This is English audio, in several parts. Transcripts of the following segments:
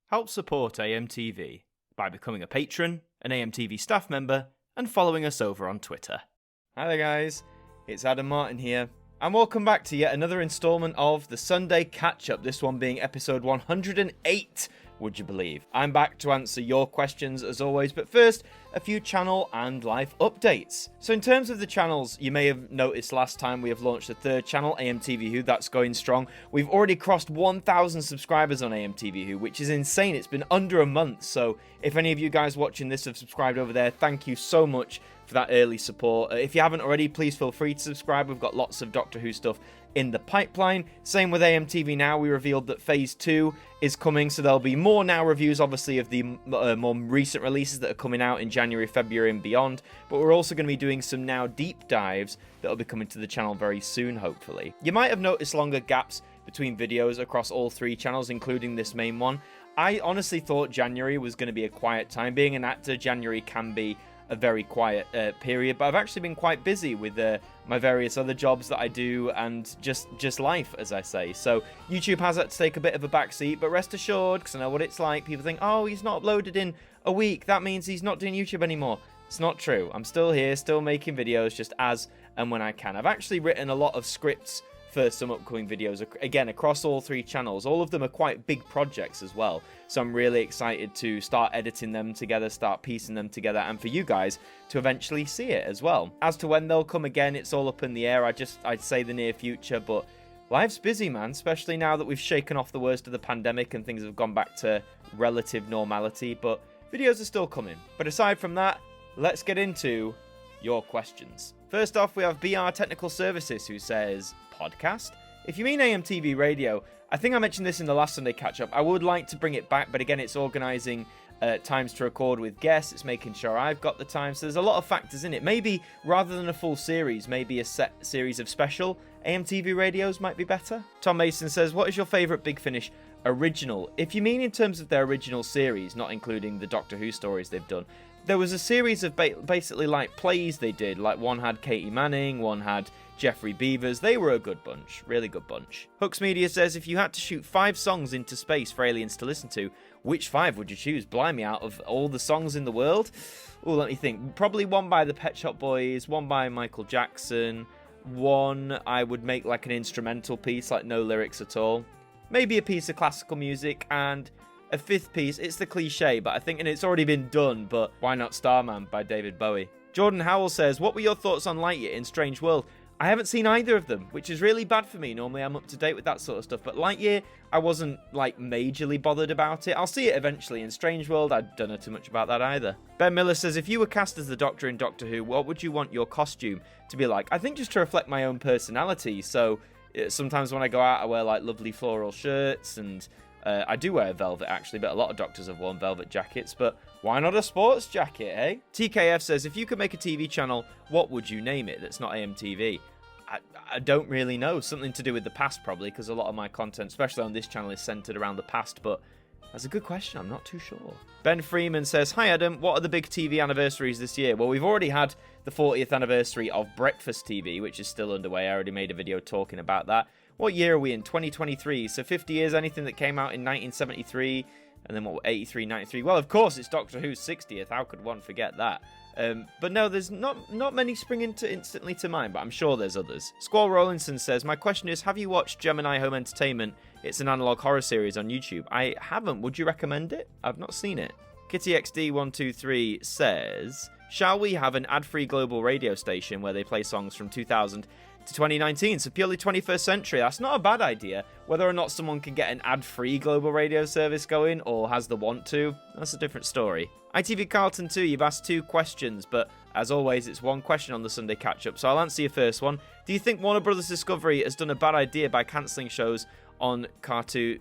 Help support AMTV by becoming a patron, an AMTV staff member, and following us over on Twitter. Hi there guys, it's Adam Martyn here, and welcome back to yet another instalment of the Sunday Catch-Up, this one being episode 108, would you believe. I'm back to answer your questions as always, but first, a few channel and life updates. So in terms of the channels, you may have noticed last time we have launched a third channel, AMTV Who, that's going strong. We've already crossed 1,000 subscribers on AMTV Who, which is insane. It's been under a month, so if any of you guys watching this have subscribed over there, thank you so much for that early support. If you haven't already, please feel free to subscribe. We've got lots of Doctor Who stuff in the pipeline. Same with AMTV Now. We revealed that Phase 2 is coming, so there'll be more Now reviews, obviously, of the more recent releases that are coming out in January, February, and beyond. But we're also going to be doing some Now deep dives that'll be coming to the channel very soon, hopefully. You might have noticed longer gaps between videos across all three channels, including this main one. I honestly thought January was going to be a quiet time. Being an actor, January can be a very quiet period, but I've actually been quite busy with my various other jobs that I do and just life, as I say. So YouTube has had to take a bit of a backseat, but rest assured, because I know what it's like, people think, oh, he's not uploaded in a week, that means he's not doing YouTube anymore. It's not true. I'm still here, still making videos, just as and when I can. I've actually written a lot of scripts for some upcoming videos, again, across all three channels. All of them are quite big projects as well, so I'm really excited to start editing them together, start piecing them together, and for you guys to eventually see it as well. As to when they'll come, again, it's all up in the air. I'd say the near future, but life's busy, man, especially now that we've shaken off the worst of the pandemic and things have gone back to relative normality, but videos are still coming. But aside from that, let's get into your questions. First off, we have BR Technical Services, who says, podcast? If you mean AMTV Radio, I think I mentioned this in the last Sunday catch-up. I would like to bring it back, but again, it's organising times to record with guests. It's making sure I've got the time. So there's a lot of factors in it. Maybe rather than a full series, maybe a set series of special AMTV radios might be better. Tom Mason says, what is your favourite Big Finish original? If you mean in terms of their original series, not including the Doctor Who stories they've done, there was a series of basically like plays they did. Like one had Katie Manning, one had Jeffrey Beavers. They were a good bunch, really good bunch. Hooks Media says, if you had to shoot 5 songs into space for aliens to listen to, which 5 would you choose? Blimey, out of all the songs in the world? Oh, let me think. Probably one by the Pet Shop Boys, one by Michael Jackson, one I would make like an instrumental piece, like no lyrics at all. Maybe a piece of classical music, and a 5th piece. It's the cliche, but I think, and it's already been done, but why not Starman by David Bowie? Jordan Howell says, what were your thoughts on Lightyear in Strange World? I haven't seen either of them, which is really bad for me. Normally I'm up to date with that sort of stuff, but Lightyear, I wasn't like majorly bothered about it. I'll see it eventually. In Strange World, I don't know too much about that either. Ben Miller says, if you were cast as the Doctor in Doctor Who, what would you want your costume to be like? I think just to reflect my own personality. So sometimes when I go out, I wear like lovely floral shirts, and I do wear velvet actually, but a lot of doctors have worn velvet jackets, but why not a sports jacket, eh? TKF says, if you could make a TV channel, what would you name it that's not AMTV? I don't really know. Something to do with the past, probably, because a lot of my content, especially on this channel, is centered around the past, but that's a good question. I'm not too sure. Ben Freeman says, hi Adam, what are the big TV anniversaries this year? Well, we've already had the 40th anniversary of Breakfast TV, which is still underway. I already made a video talking about that. What year are we in? 2023. So 50 years, anything that came out in 1973, and then what, 83, 93? Well, of course, it's Doctor Who's 60th. How could one forget that? But no, there's not many spring instantly to mind, but I'm sure there's others. Squall Rollinson says, my question is, have you watched Gemini Home Entertainment? It's an analog horror series on YouTube. I haven't. Would you recommend it? I've not seen it. KittyXD123 says, shall we have an ad-free global radio station where they play songs from 2000 to 2019, so purely 21st century? That's not a bad idea. Whether or not someone can get an ad-free global radio service going or has the want to, that's a different story. ITV Carlton 2, you've asked 2 questions, but as always, it's one question on the Sunday catch-up, so I'll answer your first one. Do you think Warner Brothers Discovery has done a bad idea by cancelling shows on Cartoon?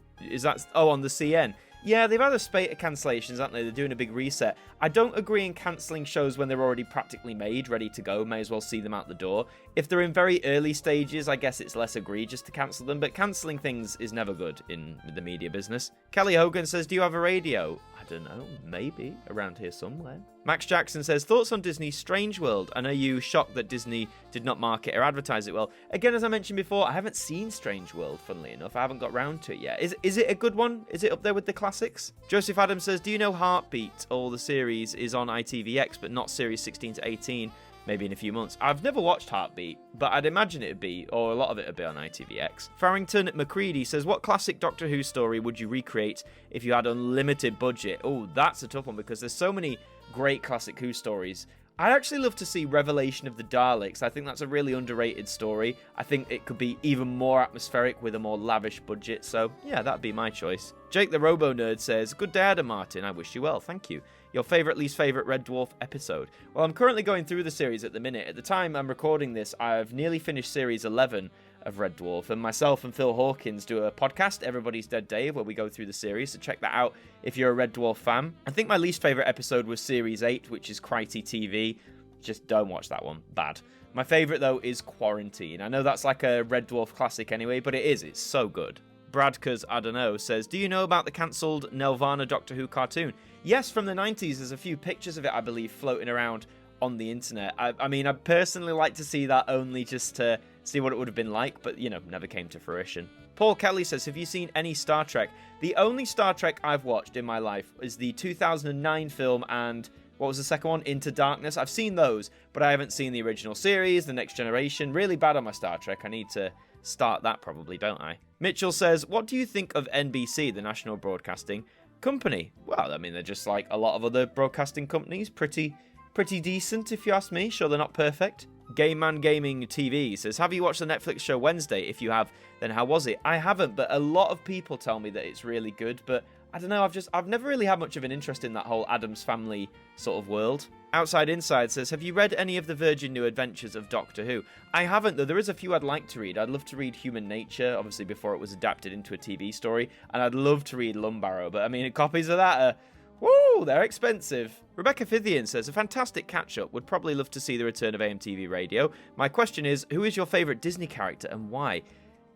On the CN? Yeah, they've had a spate of cancellations, haven't they? They're doing a big reset. I don't agree in cancelling shows when they're already practically made, ready to go. May as well see them out the door. If they're in very early stages, I guess it's less egregious to cancel them, but cancelling things is never good in the media business. Kelly Hogan says, do you have a radio? I don't know, maybe around here somewhere. Max Jackson says, thoughts on Disney's Strange World? And are you shocked that Disney did not market or advertise it well? Again, as I mentioned before, I haven't seen Strange World, funnily enough. I haven't got round to it yet. Is it a good one? Is it up there with the classics? Joseph Adams says, do you know Heartbeat, or the series, is on ITVX, but not series 16 to 18? Maybe in a few months. I've never watched Heartbeat, but I'd imagine it'd be, or a lot of it would be on ITVX. Farrington McCready says, what classic Doctor Who story would you recreate if you had unlimited budget? Oh, that's a tough one, because there's so many great classic Who stories. I'd actually love to see Revelation of the Daleks. I think that's a really underrated story. I think it could be even more atmospheric with a more lavish budget, so yeah, that'd be my choice. Jake the Robo Nerd says, good day, Adam Martyn. I wish you well, thank you. Your favourite, least favourite Red Dwarf episode? Well, I'm currently going through the series at the minute. At the time I'm recording this, I've nearly finished series 11 of Red Dwarf, and myself and Phil Hawkins do a podcast, Everybody's Dead Dave, where we go through the series, so check that out if you're a Red Dwarf fan. I think my least favourite episode was series 8, which is Crikey TV. Just don't watch that one. Bad. My favourite, though, is Quarantine. I know that's like a Red Dwarf classic anyway, but it is. It's so good. Bradkers, I don't know, says, do you know about the cancelled Nelvana Doctor Who cartoon? Yes, from the 90s. There's a few pictures of it, I believe, floating around on the internet. I mean, I'd personally like to see that only just to see what it would have been like, but, you know, never came to fruition. Paul Kelly says, have you seen any Star Trek? The only Star Trek I've watched in my life is the 2009 film and... what was the second one? Into Darkness. I've seen those, but I haven't seen the original series, The Next Generation. Really bad on my Star Trek. I need to start that probably, don't I? Mitchell says, what do you think of NBC, the National Broadcasting Company? Well, I mean, they're just like a lot of other broadcasting companies. Pretty decent, if you ask me. Sure, they're not perfect. Game Man Gaming TV says, have you watched the Netflix show Wednesday? If you have, then how was it? I haven't, but a lot of people tell me that it's really good, but I don't know, I've never really had much of an interest in that whole Addams Family sort of world. Outside Inside says, have you read any of the Virgin New Adventures of Doctor Who? I haven't, though. There is a few I'd like to read. I'd love to read Human Nature, obviously before it was adapted into a TV story, and I'd love to read Lumbarrow, but I mean, copies of that are, woo, they're expensive. Rebecca Fithian says, a fantastic catch-up. Would probably love to see the return of AMTV Radio. My question is, who is your favourite Disney character and why?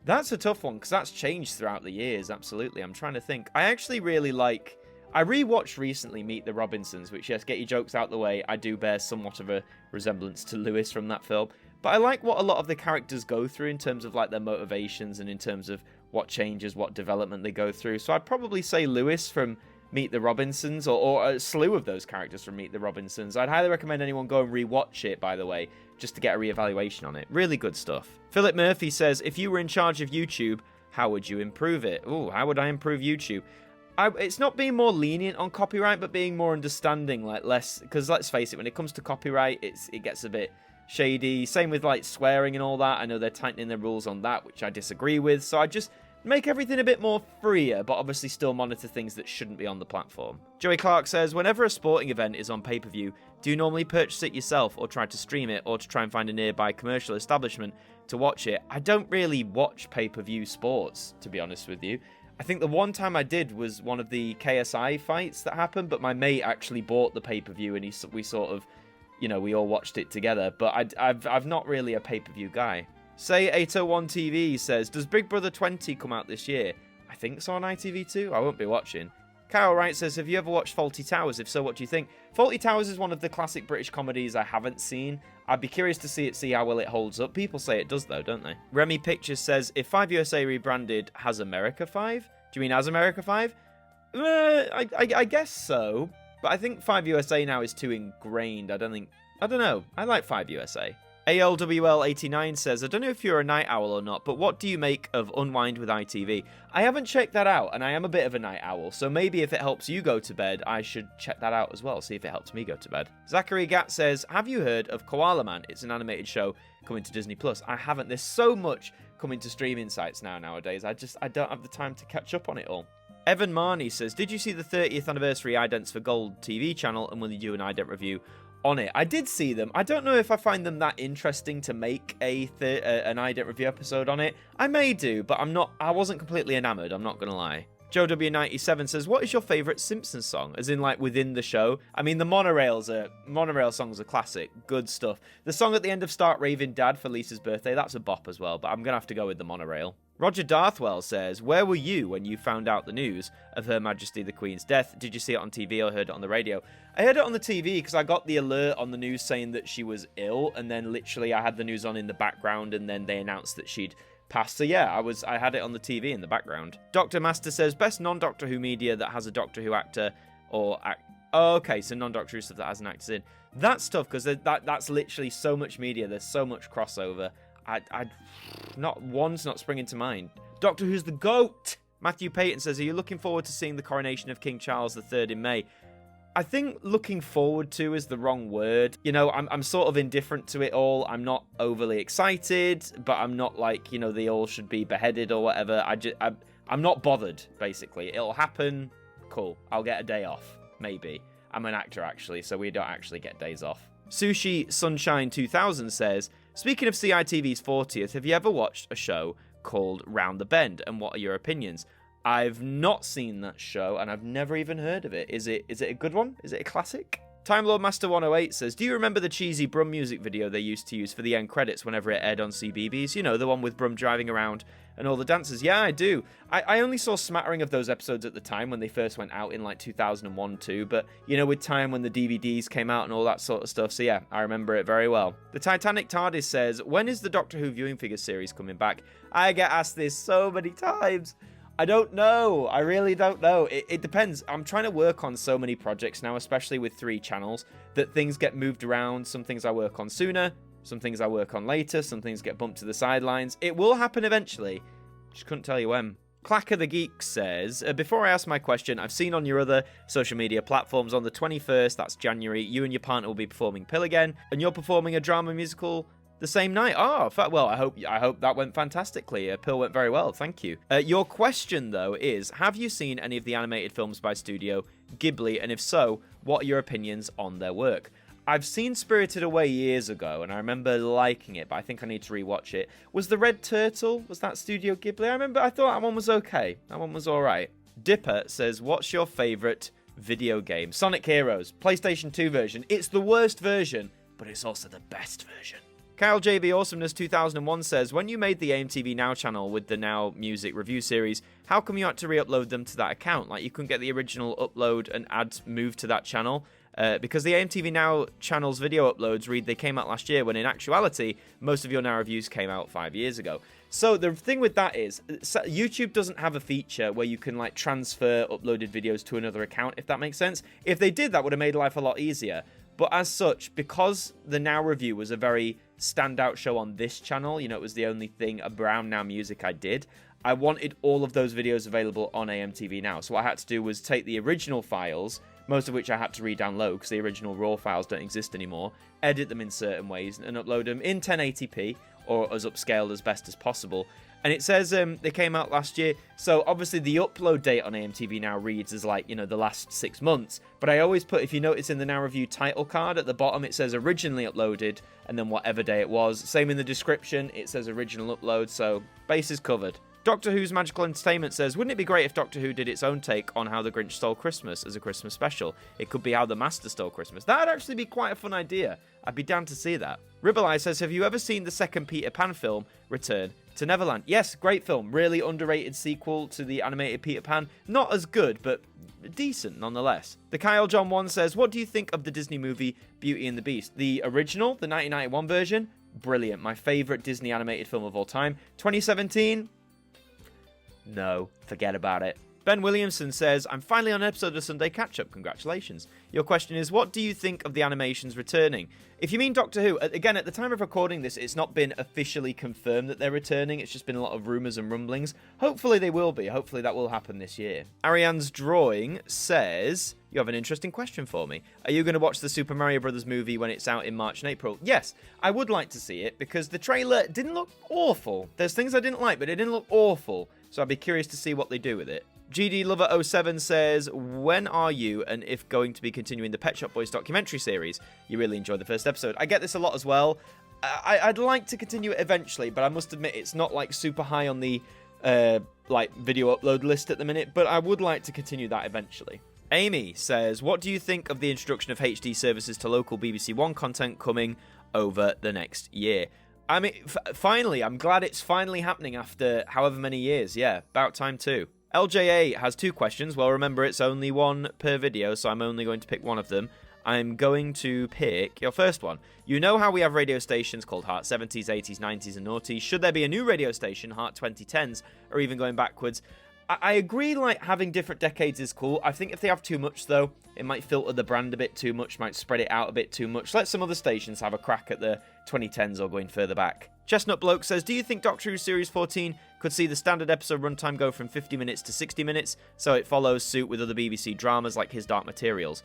That's a tough one, because that's changed throughout the years, absolutely. I'm trying to think. I actually really like... I rewatched recently Meet the Robinsons, which, yes, get your jokes out the way, I do bear somewhat of a resemblance to Lewis from that film. But I like what a lot of the characters go through in terms of, like, their motivations and in terms of what changes, what development they go through. So I'd probably say Lewis from Meet the Robinsons, or a slew of those characters from Meet the Robinsons. I'd highly recommend anyone go and rewatch it, by the way, just to get a reevaluation on it. Really good stuff. Philip Murphy says, if you were in charge of YouTube, how would you improve it? Ooh, how would I improve YouTube? It's not being more lenient on copyright, but being more understanding, like less, because let's face it, when it comes to copyright, it gets a bit shady. Same with like swearing and all that. I know they're tightening their rules on that, which I disagree with. So I just make everything a bit more freer, but obviously still monitor things that shouldn't be on the platform. Joey Clark says, whenever a sporting event is on pay-per-view, do you normally purchase it yourself or try to stream it or to try and find a nearby commercial establishment to watch it? I don't really watch pay-per-view sports, to be honest with you. I think the one time I did was one of the KSI fights that happened, but my mate actually bought the pay-per-view and we sort of, you know, we all watched it together, but I've not really a pay-per-view guy. Say 801 TV says, does Big Brother 20 come out this year? I think so on ITV2. I won't be watching. Kyle Wright says, have you ever watched Fawlty Towers? If so, what do you think? Fawlty Towers is one of the classic British comedies I haven't seen. I'd be curious to see how well it holds up. People say it does, though, don't they? Remy Pictures says, if 5 USA rebranded, has America 5? Do you mean Has America 5? I guess so. But I think 5 USA now is too ingrained. I don't know. I like 5 USA. ALWL89 says, I don't know if you're a night owl or not, but what do you make of Unwind with ITV? I haven't checked that out, and I am a bit of a night owl, so maybe if it helps you go to bed, I should check that out as well, see if it helps me go to bed. Zachary Gatt says, have you heard of Koala Man? It's an animated show coming to Disney+. I haven't. There's so much coming to streaming sites nowadays. I don't have the time to catch up on it all. Evan Marnie says, did you see the 30th anniversary Idents for Gold TV channel, and will you do an ident review on it? I did see them. I don't know if I find them that interesting to make an ident review episode on it. I may do, but I wasn't completely enamored, I'm not gonna lie. Joe W97 says, what is your favourite Simpsons song? As in, like, within the show? I mean, the monorail songs are classic. Good stuff. The song at the end of Start Raving Dad for Lisa's birthday, that's a bop as well, but I'm gonna have to go with the monorail. Roger Darthwell says, where were you when you found out the news of Her Majesty the Queen's death? Did you see it on TV or heard it on the radio? I heard it on the TV because I got the alert on the news saying that she was ill, and then literally I had the news on in the background, and then they announced that she'd passed. So yeah, I had it on the TV in the background. Dr. Master says, best non-Doctor Who media that has a Doctor Who actor or Oh, okay, so non-Doctor Who stuff that has an actor in. That's tough because that's literally so much media. There's so much crossover. One's not springing to mind. Doctor Who's the GOAT! Matthew Payton says, are you looking forward to seeing the coronation of King Charles III in May? I think looking forward to is the wrong word. You know, I'm sort of indifferent to it all. I'm not overly excited, but I'm not like, you know, they all should be beheaded or whatever. I'm not bothered, basically. It'll happen. Cool. I'll get a day off. Maybe. I'm an actor, actually, so we don't actually get days off. Sushi Sunshine 2000 says, speaking of CITV's 40th, have you ever watched a show called Round the Bend, and what are your opinions? I've not seen that show, and I've never even heard of it. Is it a good one? Is it a classic? Time Lord Master 108 says, do you remember the cheesy Brum music video they used to use for the end credits whenever it aired on CBeebies? You know, the one with Brum driving around and all the dancers. Yeah, I do. I only saw a smattering of those episodes at the time when they first went out in like 2001 too, but you know, with time when the DVDs came out and all that sort of stuff, so yeah, I remember it very well. The Titanic TARDIS says, when is the Doctor Who viewing figures series coming back? I get asked this so many times. I don't know. I really don't know. It depends. I'm trying to work on so many projects now, especially with 3 channels, that things get moved around. Some things I work on sooner, some things I work on later, some things get bumped to the sidelines. It will happen eventually. Just couldn't tell you when. Clacker the Geek says, before I ask my question, I've seen on your other social media platforms on the 21st, that's January, you and your partner will be performing Pill Again, and you're performing a drama musical the same night. Oh, well, I hope that went fantastically. Pill went very well, thank you. Your question, though, is, have you seen any of the animated films by Studio Ghibli, and if so, what are your opinions on their work? I've seen Spirited Away years ago, and I remember liking it, but I think I need to rewatch it. Was The Red Turtle, was that Studio Ghibli? I thought that one was okay. That one was alright. Dipper says, what's your favourite video game? Sonic Heroes, PlayStation 2 version. It's the worst version, but it's also the best version. Kyle JB Awesomeness 2001 says, when you made the AMTV Now channel with the Now Music review series, how come you had to re-upload them to that account? Like, you couldn't get the original upload and add moved to that channel? Because the AMTV Now channel's video uploads read they came out last year, when in actuality, most of your Now reviews came out 5 years ago. So the thing with that is, YouTube doesn't have a feature where you can like transfer uploaded videos to another account, if that makes sense. If they did, that would have made life a lot easier. But as such, because the Now review was a very standout show on this channel, you know, it was the only thing around Now Music I did, I wanted all of those videos available on AMTV Now. So what I had to do was take the original files, most of which I had to re-download because the original RAW files don't exist anymore, edit them in certain ways, and upload them in 1080p or as upscaled as best as possible. And it says they came out last year, so obviously the upload date on AMTV Now reads as like, you know, the last 6 months. But I always put, if you notice in the Now Review title card at the bottom, it says originally uploaded, and then whatever day it was. Same in the description, it says original upload, so base is covered. Doctor Who's Magical Entertainment says, wouldn't it be great if Doctor Who did its own take on How the Grinch Stole Christmas as a Christmas special? It could be How the Master Stole Christmas. That'd actually be quite a fun idea. I'd be down to see that. Ribbleye says, have you ever seen the second Peter Pan film, Return to Neverland? Yes, great film. Really underrated sequel to the animated Peter Pan. Not as good, but decent nonetheless. The Kyle John 1 says, what do you think of the Disney movie Beauty and the Beast? The original, the 1991 version? Brilliant. My favourite Disney animated film of all time. 2017? No, forget about it. Ben Williamson says, I'm finally on an episode of Sunday Catch-Up. Congratulations. Your question is, what do you think of the animations returning? If you mean Doctor Who, again, at the time of recording this, it's not been officially confirmed that they're returning. It's just been a lot of rumours and rumblings. Hopefully they will be. Hopefully that will happen this year. Ariane's Drawing says, you have an interesting question for me. Are you going to watch the Super Mario Bros. Movie when it's out in March and April? Yes, I would like to see it because the trailer didn't look awful. There's things I didn't like, but it didn't look awful. So I'd be curious to see what they do with it. GD Lover 07 says, when are you and if going to be continuing the Pet Shop Boys documentary series? You really enjoyed the first episode. I get this a lot as well. I'd like to continue it eventually, but I must admit it's not like super high on the like video upload list at the minute, but I would like to continue that eventually. Amy says, what do you think of the introduction of HD services to local BBC One content coming over the next year? I mean, finally, I'm glad it's finally happening after however many years. Yeah, about time too. LJA has 2 questions. Well, remember, it's only one per video, so I'm only going to pick one of them. I'm going to pick your first one. You know how we have radio stations called Heart 70s, 80s, 90s, and noughties. Should there be a new radio station, Heart 2010s, or even going backwards? I agree, like, having different decades is cool. I think if they have too much, though, it might filter the brand a bit too much, might spread it out a bit too much. Let some other stations have a crack at the 2010s or going further back. Chestnut Bloke says, do you think Doctor Who Series 14 could see the standard episode runtime go from 50 minutes to 60 minutes, so it follows suit with other BBC dramas like His Dark Materials?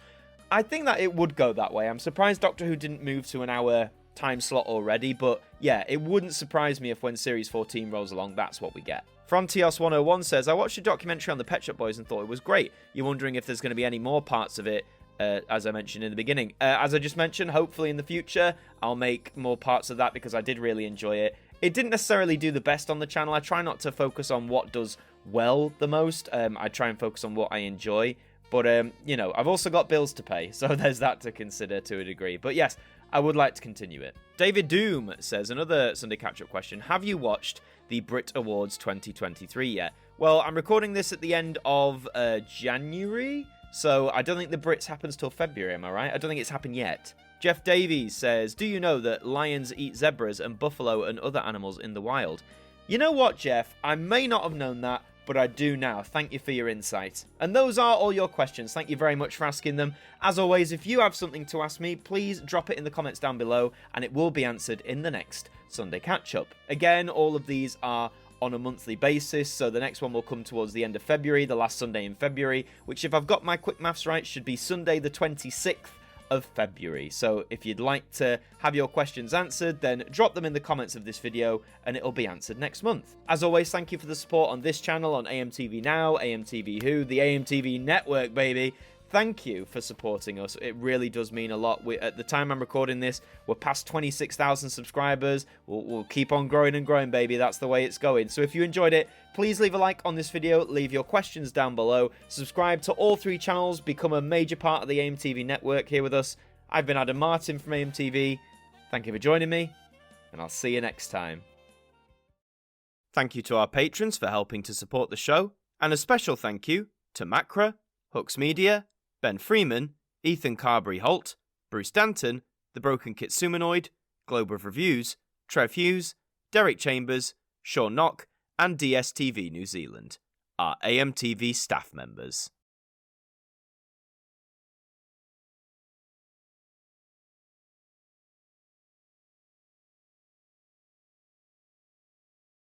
I think that it would go that way. I'm surprised Doctor Who didn't move to an hour time slot already, but yeah, it wouldn't surprise me if when Series 14 rolls along, that's what we get. Frontios101 says, I watched a documentary on the Pet Shop Boys and thought it was great. You're wondering if there's going to be any more parts of it, as I mentioned in the beginning. As I just mentioned, hopefully in the future, I'll make more parts of that because I did really enjoy it. It didn't necessarily do the best on the channel. I try not to focus on what does well the most. I try and focus on what I enjoy. But, you know, I've also got bills to pay, so there's that to consider to a degree. But yes, I would like to continue it. David Doom says, another Sunday catch-up question. Have you watched the Brit Awards 2023 yet? Well, I'm recording this at the end of January, so I don't think the Brits happens till February, am I right? I don't think it's happened yet. Jeff Davies says, do you know that lions eat zebras and buffalo and other animals in the wild? You know what, Jeff? I may not have known that, but I do now. Thank you for your insight. And those are all your questions. Thank you very much for asking them. As always, if you have something to ask me, please drop it in the comments down below, and it will be answered in the next Sunday catch-up. Again, all of these are on a monthly basis, so the next one will come towards the end of February, the last Sunday in February, which, if I've got my quick maths right, should be Sunday the 26th of February. So if you'd like to have your questions answered, then drop them in the comments of this video and it'll be answered next month. As always, thank you for the support on this channel, on AMTV Now, AMTV Who, the AMTV network, baby. Thank you for supporting us. It really does mean a lot. At the time I'm recording this, we're past 26,000 subscribers. We'll keep on growing and growing, baby. That's the way it's going. So if you enjoyed it, please leave a like on this video. Leave your questions down below. Subscribe to all 3 channels. Become a major part of the AMTV network here with us. I've been Adam Martyn from AMTV. Thank you for joining me, and I'll see you next time. Thank you to our patrons for helping to support the show, and a special thank you to Macra, Hooks Media, Ben Freeman, Ethan Carberry-Holt, Bruce Danton, The Broken Kitsumanoid, Globe of Reviews, Trev Hughes, Derek Chambers, Sean Knock, and DSTV New Zealand, our AMTV staff members.